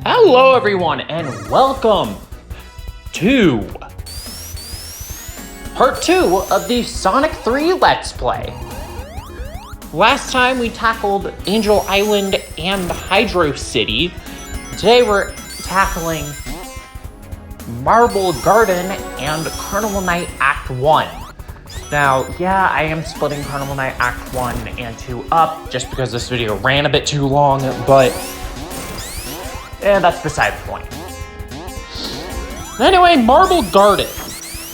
Hello everyone and welcome to part 2 of the Sonic 3 Let's Play. Last time we tackled Angel Island and Hydro City. Today we're tackling Marble Garden and Carnival Night Act 1. Now, yeah, I am splitting Carnival Night Act 1 and 2 up just because this video ran a bit too long, but that's beside the point. Anyway, Marble Garden,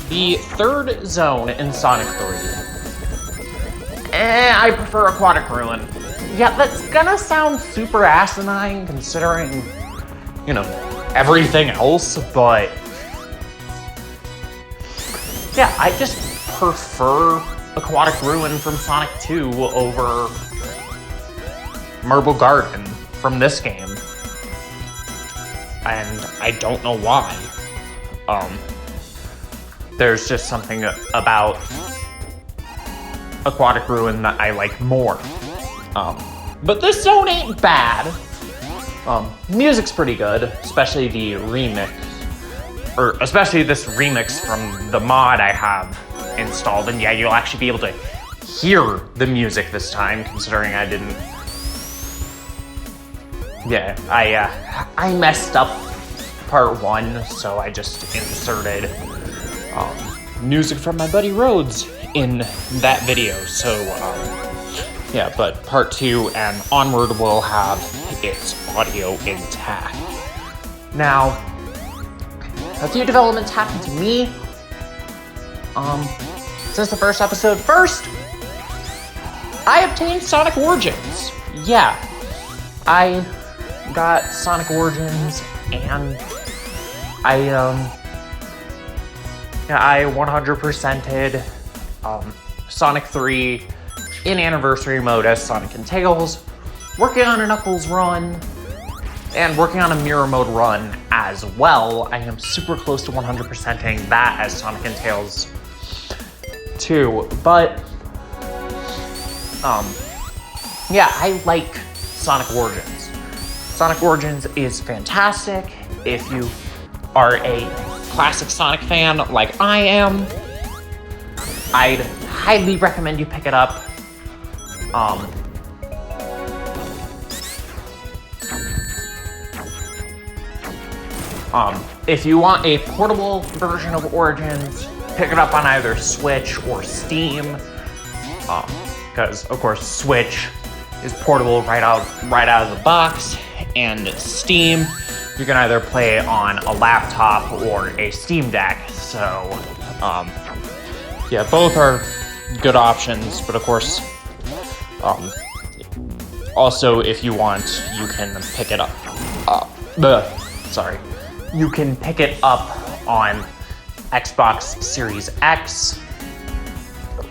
the third zone in Sonic 3. I prefer Aquatic Ruin. Yeah, that's gonna sound super asinine considering, everything else, but yeah, I just prefer Aquatic Ruin from Sonic 2 over Marble Garden from this game. And I don't know why. There's just something about Aquatic Ruin that I like more. But this zone ain't bad. Music's pretty good, especially the remix. Or especially this remix from the mod I have installed. And yeah, you'll actually be able to hear the music this time, considering I didn't. Yeah, I messed up part 1, so I just inserted music from my buddy Rhodes in that video. So, yeah, but part 2 and onward will have its audio intact. Now, a few developments happened to me since the first episode. First, I obtained Sonic Origins. Yeah, I got Sonic Origins, and I 100%ed Sonic 3 in Anniversary Mode as Sonic and Tails, working on a Knuckles run, and working on a Mirror Mode run as well. I am super close to 100%ing that as Sonic and Tails too, but yeah, I like Sonic Origins. Sonic Origins is fantastic. If you are a classic Sonic fan like I am, I'd highly recommend you pick it up. If you want a portable version of Origins, pick it up on either Switch or Steam. Because of course Switch is portable right out of the box, and Steam, you can either play on a laptop or a Steam Deck. So, yeah, both are good options, but of course, also if you want, you can pick it up. You can pick it up on Xbox Series X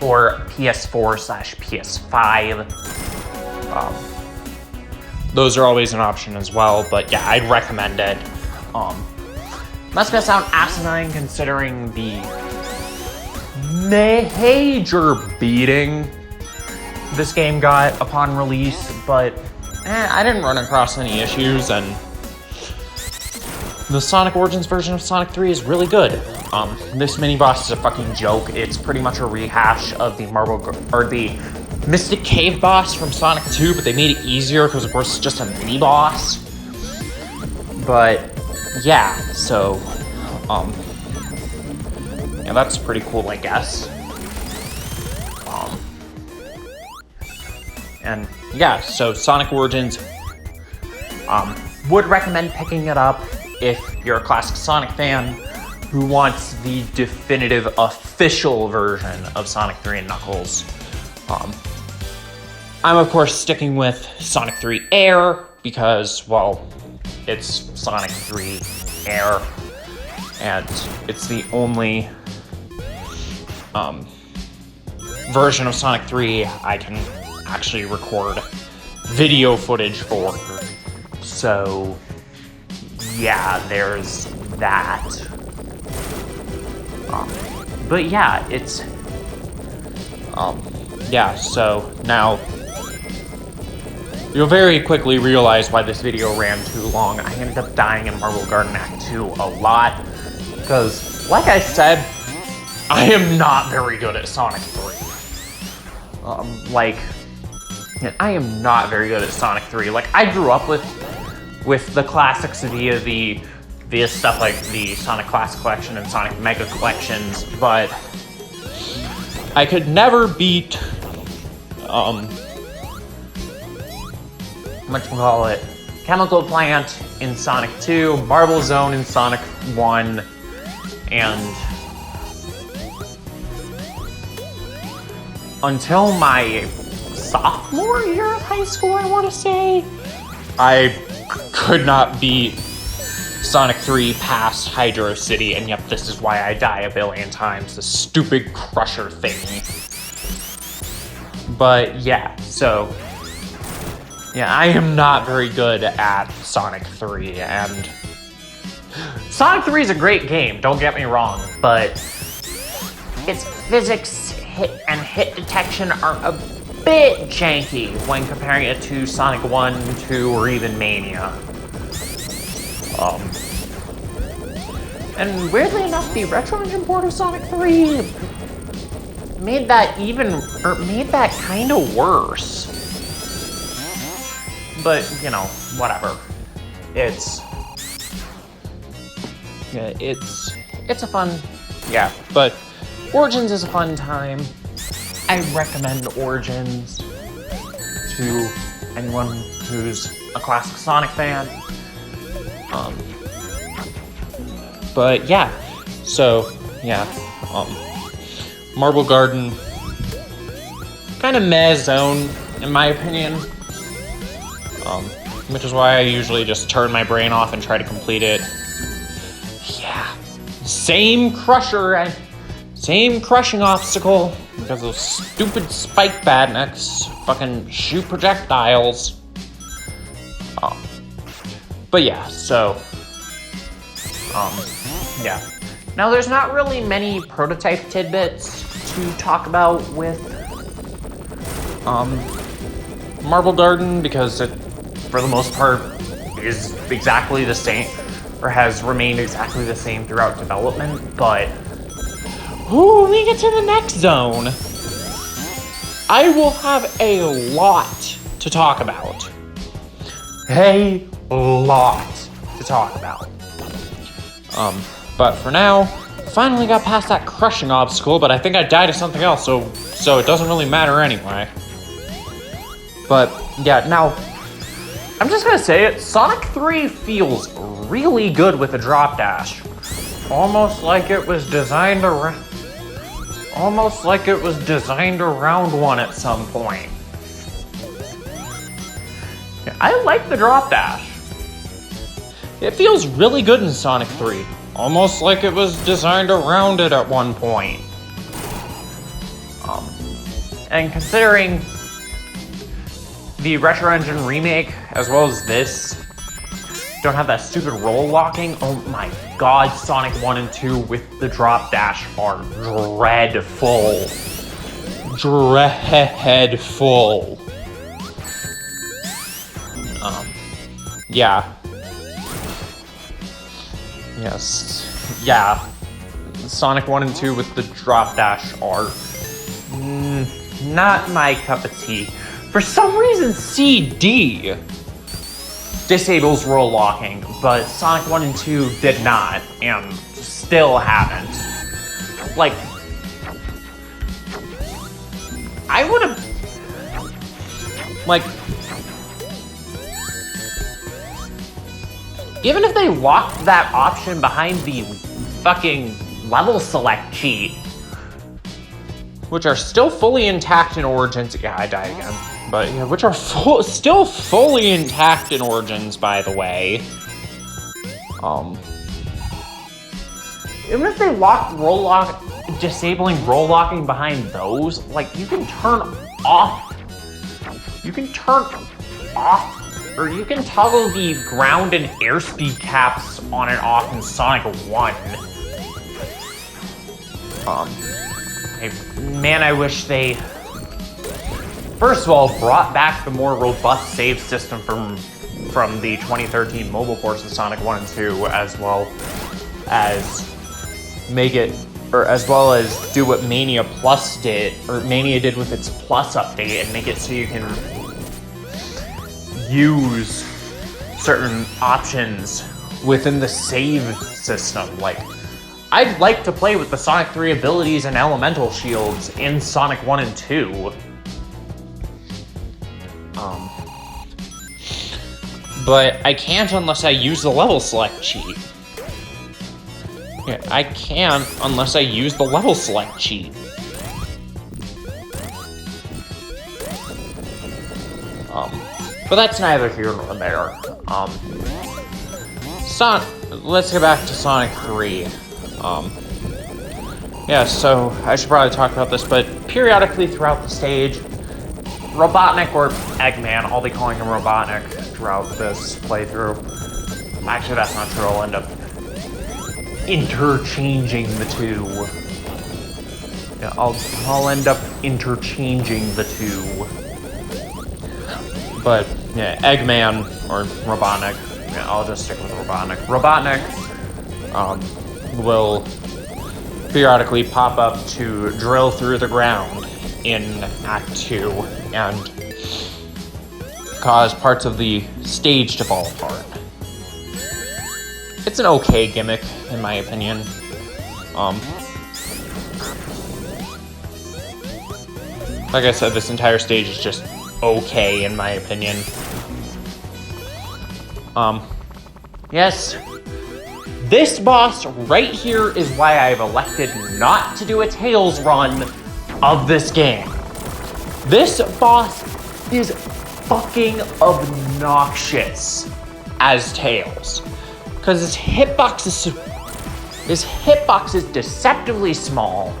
or PS4/PS5. Those are always an option as well, but yeah, I'd recommend it. That's gonna sound asinine considering the major beating this game got upon release, but I didn't run across any issues, and the Sonic Origins version of Sonic 3 is really good. This mini-boss is a fucking joke. It's pretty much a rehash of the the Mystic Cave boss from Sonic 2, but they made it easier because, of course, it's just a mini-boss. But, yeah, so, yeah, that's pretty cool, I guess. And, yeah, so Sonic Origins, would recommend picking it up if you're a classic Sonic fan who wants the definitive official version of Sonic 3 and Knuckles. I'm, of course, sticking with Sonic 3 Air because, well, it's Sonic 3 Air, and it's the only version of Sonic 3 I can actually record video footage for. So, yeah, there's that. But yeah, it's yeah, so now you'll very quickly realize why this video ran too long. I ended up dying in Marble Garden Act 2 a lot, because, like I said, I am not very good at Sonic 3. I am not very good at Sonic 3. Like, I grew up with the classics via stuff like the Sonic Classic Collection and Sonic Mega Collections, but I could never beat, whatchamacallit, Chemical Plant in Sonic 2, Marble Zone in Sonic 1, and until my sophomore year of high school, I want to say, I could not beat Sonic 3 past Hydro City, and yep, this is why I die a billion times, the stupid crusher thing. But yeah, so, yeah, I am not very good at Sonic 3, and Sonic 3 is a great game, don't get me wrong, but its physics hit detection are a bit janky when comparing it to Sonic 1, 2, or even Mania. And weirdly enough, the Retro Engine port of Sonic 3 made that kind of worse. But, you know, whatever. It's a fun, yeah, but Origins is a fun time. I recommend Origins to anyone who's a classic Sonic fan. But yeah, so yeah, Marble Garden, kind of meh zone in my opinion. Which is why I usually just turn my brain off and try to complete it. Yeah, same crushing obstacle because those stupid spike badniks fucking shoot projectiles. But yeah, so, yeah. Now there's not really many prototype tidbits to talk about with Marble Garden because it, for the most part, is exactly the same, or has remained exactly the same throughout development, but when we get to the next zone, I will have a lot to talk about. A lot to talk about. But for now, finally got past that crushing obstacle, but I think I died to something else, so it doesn't really matter anyway. But yeah, now, I'm just gonna say it, Sonic 3 feels really good with a drop dash. Almost like it was designed around one at some point. Yeah, I like the drop dash. It feels really good in Sonic 3. Almost like it was designed around it at one point. And considering the Retro Engine remake, as well as this, don't have that stupid roll locking, oh my god, Sonic 1 and 2 with the drop dash are dreadful. Dreadful. Yeah. Yes. Yeah. Sonic 1 and 2 with the drop dash are not my cup of tea. For some reason, CD disables roll locking, but Sonic 1 and 2 did not, and still haven't. Like, I would've, like, even if they locked that option behind the fucking level select cheat, which are still fully intact in Origins, yeah, I died again, but yeah, which are still fully intact in Origins, by the way. Even if they locked disabling roll locking behind those, like, you can turn off, or you can toggle the ground and airspeed caps on and off in Sonic 1. Man, I wish they first of all, brought back the more robust save system from the 2013 mobile ports of Sonic 1 and 2, as well as do what Mania Plus did, or Mania did with its Plus update, and make it so you can use certain options within the save system. Like, I'd like to play with the Sonic 3 abilities and elemental shields in Sonic 1 and 2. But I can't unless I use the level select cheat. Yeah, I can't unless I use the level select cheat. But that's neither here nor there. Let's get back to Sonic 3. Yeah, so I should probably talk about this, but periodically throughout the stage, Robotnik, or Eggman, I'll be calling him Robotnik throughout this playthrough. Actually, that's not true. I'll end up interchanging the two. Yeah, I'll end up interchanging the two. But yeah, Eggman or Robotnik. Yeah, I'll just stick with Robotnik. Robotnik will periodically pop up to drill through the ground in Act 2 and cause parts of the stage to fall apart. It's an okay gimmick, in my opinion. Like I said, this entire stage is just okay, in my opinion. Yes, this boss right here is why I've elected not to do a Tails run of this game. This boss is fucking obnoxious as Tails, because his hitbox is deceptively small,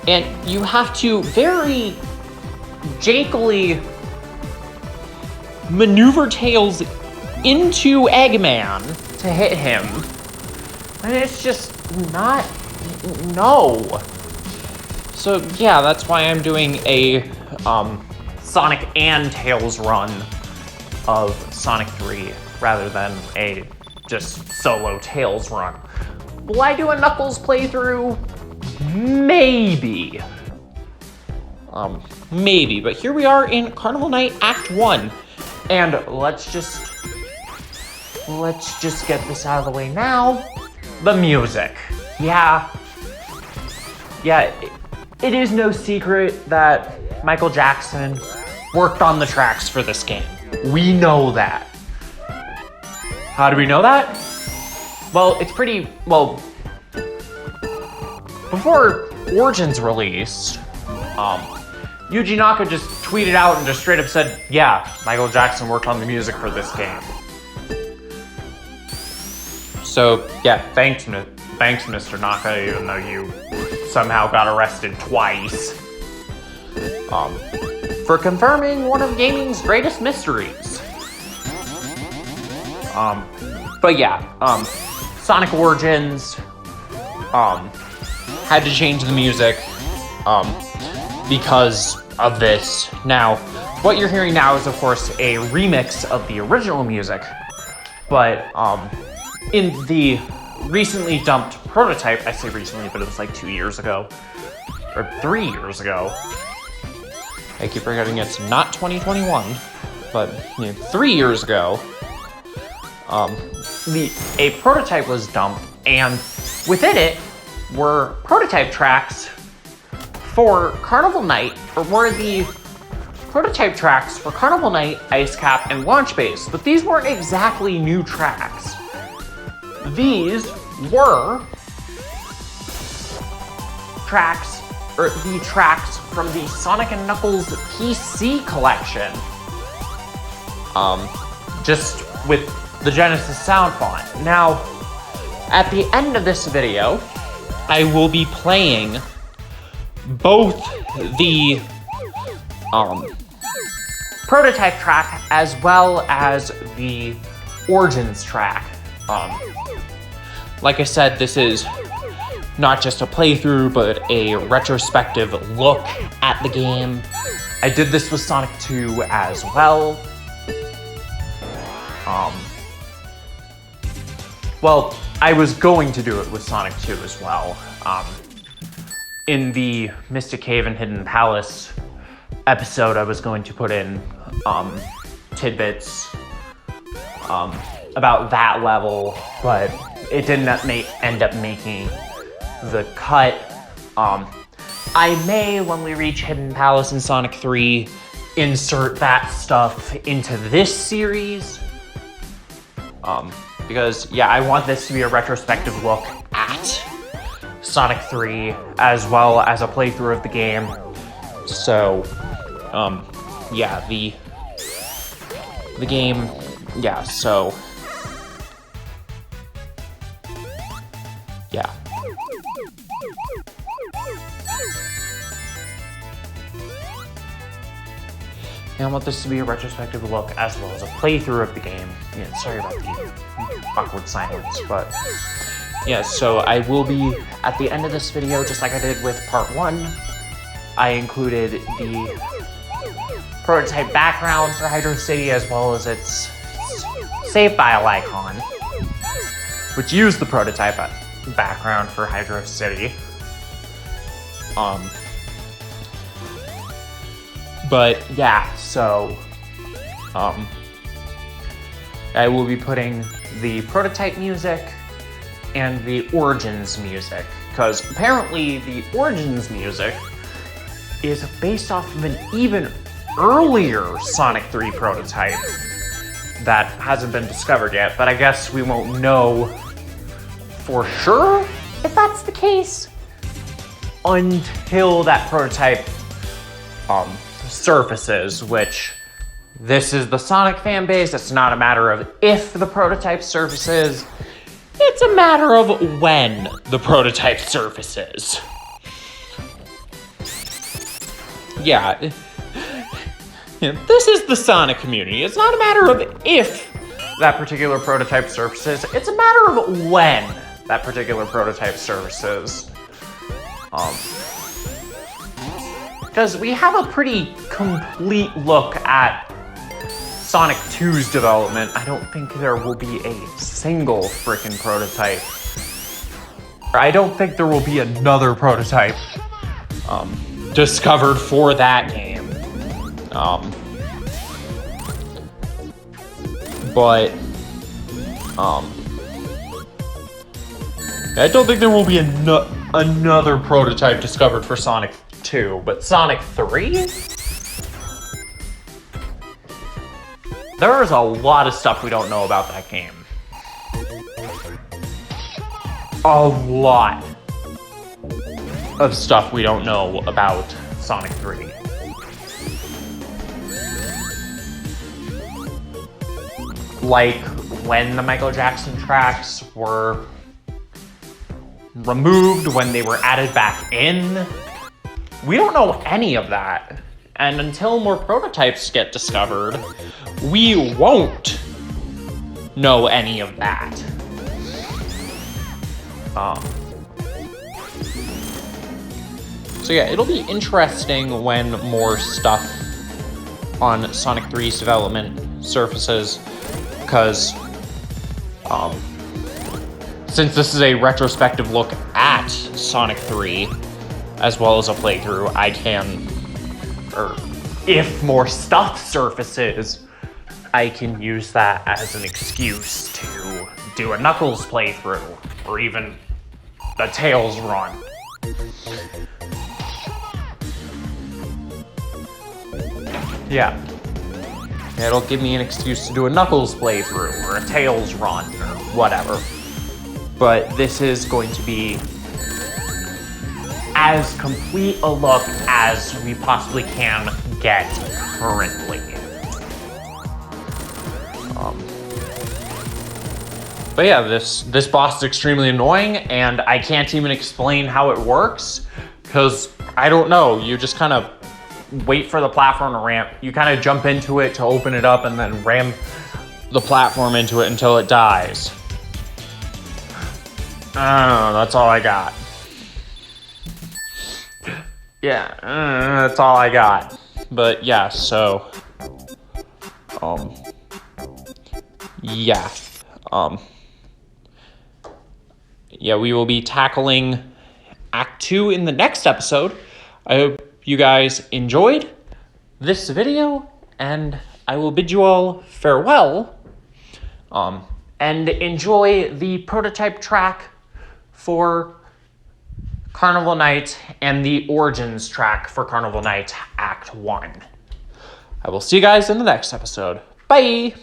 and you have to very jakily maneuver Tails into Eggman to hit him, and it's just not, no. So yeah, that's why I'm doing a Sonic and Tails run of Sonic 3 rather than a just solo Tails run. Will I do a Knuckles playthrough? Maybe. Maybe, but here we are in Carnival Night Act 1. And let's just get this out of the way now. The music. Yeah, it is no secret that Michael Jackson worked on the tracks for this game. We know that. How do we know that? Well, before Origins released, Yuji Naka just tweeted out and just straight up said, yeah, Michael Jackson worked on the music for this game. So, yeah, thanks, Mr. Naka, even though you somehow got arrested twice. For confirming one of gaming's greatest mysteries. But yeah, Sonic Origins, had to change the music, because of this. Now, what you're hearing now is, of course, a remix of the original music, but in the recently dumped prototype, I say recently, but it was like 2 years ago, or 3 years ago. I keep forgetting it's not 2021, but 3 years ago, a prototype was dumped, and within it were prototype tracks for Carnival Night, or were the prototype tracks for Carnival Night, Ice Cap, and Launch Base, but these weren't exactly new tracks. These were tracks, or the tracks from the Sonic & Knuckles PC collection. Just with the Genesis sound font. Now, at the end of this video, I will be playing both the prototype track as well as the Origins track. Like I said, this is not just a playthrough, but a retrospective look at the game. I did this with Sonic 2 as well. Well, I was going to do it with Sonic 2 as well. In the Mystic Cave and Hidden Palace episode, I was going to put in tidbits about that level, but it didn't end up making the cut. I may, when we reach Hidden Palace in Sonic 3, insert that stuff into this series. Because, yeah, I want this to be a retrospective look at Sonic 3, as well as a playthrough of the game. So, yeah, the game, yeah, so, yeah. And I want this to be a retrospective look as well as a playthrough of the game. Yeah, sorry about the awkward silence, but yeah, so I will be, at the end of this video, just like I did with part 1, I included the prototype background for Hydro City as well as its save file icon, which used the prototype background for Hydro City. But yeah, so I will be putting the prototype music and the Origins music, because apparently the Origins music is based off of an even earlier Sonic 3 prototype that hasn't been discovered yet, but I guess we won't know for sure if that's the case until that prototype surfaces, which this is the Sonic fan base. It's not a matter of if the prototype surfaces, it's a matter of when the prototype surfaces. Yeah, this is the Sonic community. It's not a matter of if that particular prototype surfaces, it's a matter of when that particular prototype surfaces. Because we have a pretty complete look at Sonic 2's development. I don't think there will be a single frickin' prototype. I don't think there will be another prototype discovered for that game. But I don't think there will be another prototype discovered for Sonic 2, but Sonic 3? There is a lot of stuff we don't know about that game. A lot of stuff we don't know about Sonic 3. Like when the Michael Jackson tracks were removed, when they were added back in. We don't know any of that. And until more prototypes get discovered, we won't know any of that. So yeah, it'll be interesting when more stuff on Sonic 3's development surfaces, because since this is a retrospective look at Sonic 3, as well as a playthrough, I can, or if more stuff surfaces, I can use that as an excuse to do a Knuckles playthrough, or even a Tails run. Yeah. It'll give me an excuse to do a Knuckles playthrough, or a Tails run, or whatever. But this is going to be as complete a look as we possibly can get currently. But yeah, this boss is extremely annoying, and I can't even explain how it works, because I don't know. You just kind of wait for the platform to ramp. You kind of jump into it to open it up and then ram the platform into it until it dies. I don't know, that's all I got. Yeah, that's all I got. But yeah, so, yeah, yeah, we will be tackling Act 2 in the next episode. I hope you guys enjoyed this video, and I will bid you all farewell, and enjoy the prototype track for Carnival Night and the Origins track for Carnival Night Act 1. I will see you guys in the next episode. Bye!